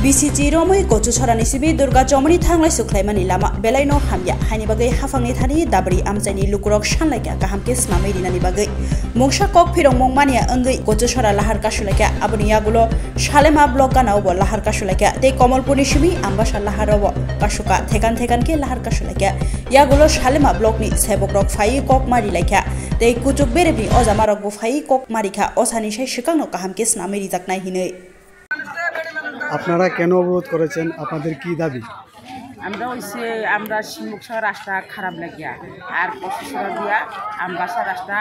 BCG Romoi Kochusharani Sibi Durga Jomani Thanglai Suklaimani Lama Belaino Hamya Hani Bagai Hafangni Thani Dabri Amjani Lukurok Shanlaika Kahamke Snamai Dinani Bagai Moksha Kok Pirong Mongmania Angai Kochushara Lahar Kashulaka Abuniagulo Shalema Block Ganao Lahar Kashulaka Te Komolpuni Shimi Ambasha Laharovo Kashuka Tekan Tekanke Lahar Kashulaka Yagulo Shalema Block ni Sebokrok Fai Kok Marilaka Te Kutuk Berebi Ozamarok Bufai Kok Marika Osani Shikano Kahamke Snamai Taknai Hine আপনারা কেন অবরোধ করেছেন আপনাদের কি দাবি আমরা হইছে আমরা শিমুকসা রাস্তা খারাপ লাগিয়া আর পশুসরা দিয়া আমবাসা রাস্তা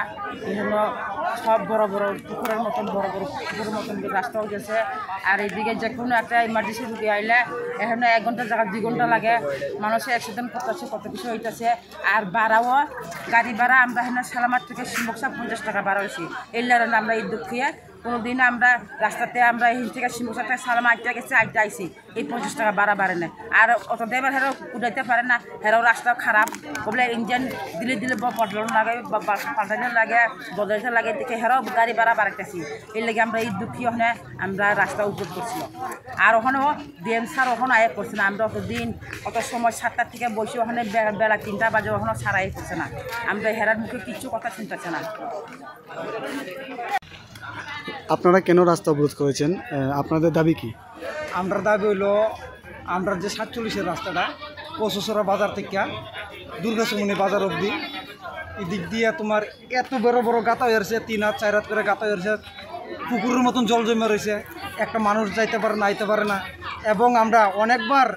এখানে সব বড় বড় পুকুরের মতন বড় বড় পুকুরের মতন রাস্তাও গেছে আর এইদিকে যে কোনো একটা ইমার্জেন্সি রুগী আইলে এখানে 1 ঘন্টা জায়গা 2 ঘন্টা লাগে মানুষের অ্যাক্সিডেন্ট করতেছে কত কিছু হইতেছে আর ভাড়াও গাড়ি ভাড়া আমরা এখানে সালামার থেকে শিমুকসা 50 টাকা ভাড়া হয়েছি এই কারণে আমরা এই দুঃখিয়ে কোনোদিন আমরা রাস্তাতে আমরা এই থেকে শিমুকসাতে সালামা আইটা গেছে আইটা আইছি এই 50 টাকা ভাড়া বাড়ে না আর অটো ড্রাইভার হেরাও উঠাইতে পারে না হেরাও রাস্তা খারাপ বলে ইঞ্জিন দিলে দিলে বদলানো লাগে পাল্টানো লাগে বদলাইতে লাগে দেখে হেরাও গাড়ি ভাড়া বাড়াইতেছি এই লাগে আমরা এই দুঃখী ওখানে আমরা রাস্তা উপর করছিল আর ওখানেও ডিএম স্যার ওখানে আয় করছে না আমরা অতদিন অত সময় 7টা থেকে বসে ওখানে বেলা 3টা বাজে ওখানে সারাই করছে না আমরা হেরার মুখে কিছু কথা শুনতেছে না আপনারা কেন রাস্তা অবরোধ করেছেন আপনাদের দাবি কি আমরা দাবি হইলো আমরা যে 47-এর রাস্তাটা পশুসরা বাজার থেকে দুর্গাচুমনি বাজার অবধি এদিক দিয়ে তোমার এত বড় বড় গাতা হয়েছে 3 হাত 4 হাত করে গাতা হয়েছে পুকুরের মতন জল জমে রয়েছে একটা মানুষ যাইতে পারে না আইতে পারে না এবং আমরা অনেকবার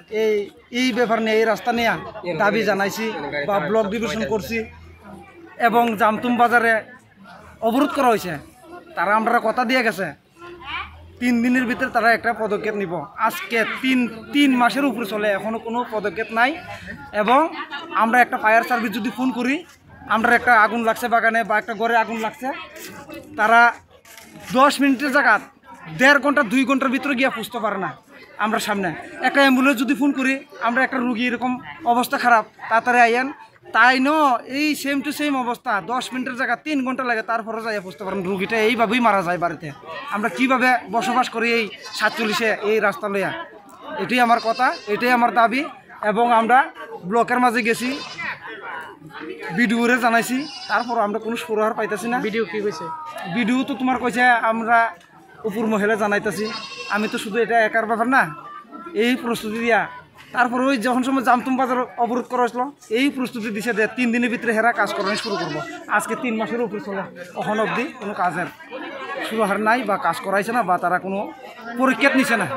এই ব্যাপার নিয়ে এই রাস্তা নিয়ে দাবি জানাইছি বা ব্লক ডিভিশন করছি এবং জামতুম বাজারে অবরোধ করা হয়েছে তারা আমরা কথা দিয়ে গেছে 3 দিনের ভিতরে তারা একটা পদক্ষেপ নিব আজকে 3 মাসের উপরে চলে এখনো কোনো পদক্ষেপ নাই এবং আমরা একটা ফায়ার সার্ভিস যদি ফোন করি আমরা একটা আগুন লাগছে বাগানে বা একটা ঘরে আগুন লাগছে তারা 10 মিনিটের জায়গা 1.5 ঘন্টা 2 ঘন্টার ভিতরে গিয়ে পুষতে পারে না আমরা সামনে একটা অ্যাম্বুলেন্স যদি ফোন করি আমরা একটা রুগী এরকম অবস্থা খারাপ তাড়াতাড়ি আইয়েন তাই ন এই সেম টু সেম অবস্থা 10 মিনিটের জায়গা 3 ঘন্টা লাগে তারপরে যাই বুঝতে পারেন রুগীটা এইভাবেই মারা যায় বাড়িতে আমরা কিভাবে বসবাস করি এই 47-এ এই রাস্তা লইয়া এটাই আমার কথা এটাই আমার দাবি এবং আমরা ব্লকের মাঝে গেছি ভিডিওরে জানাইছি তারপর আমরা কোনো সুরাহার পাইতেছি না ভিডিও কি কইছে ভিডিও তো তোমার কইছে আমরা উপর মহলে জানাইতেছি আমি তো শুধু এটা একার ব্যাপার না এই প্রস্তুতি দিয়া তারপর ওই যখন সময় জামতুম বাজার অবরোধ করা হয়েছিল এই প্রস্তুতি দিছে যে 3 দিনের ভিতরে হেরা কাজ করা শুরু করবো আজকে 3 মাসের উপরে চলে এখন অবধি কোনো কাজের শুরু হার নাই বা কাজ করাইছে না বা তারা কোনো পরীক্ষা নিছে না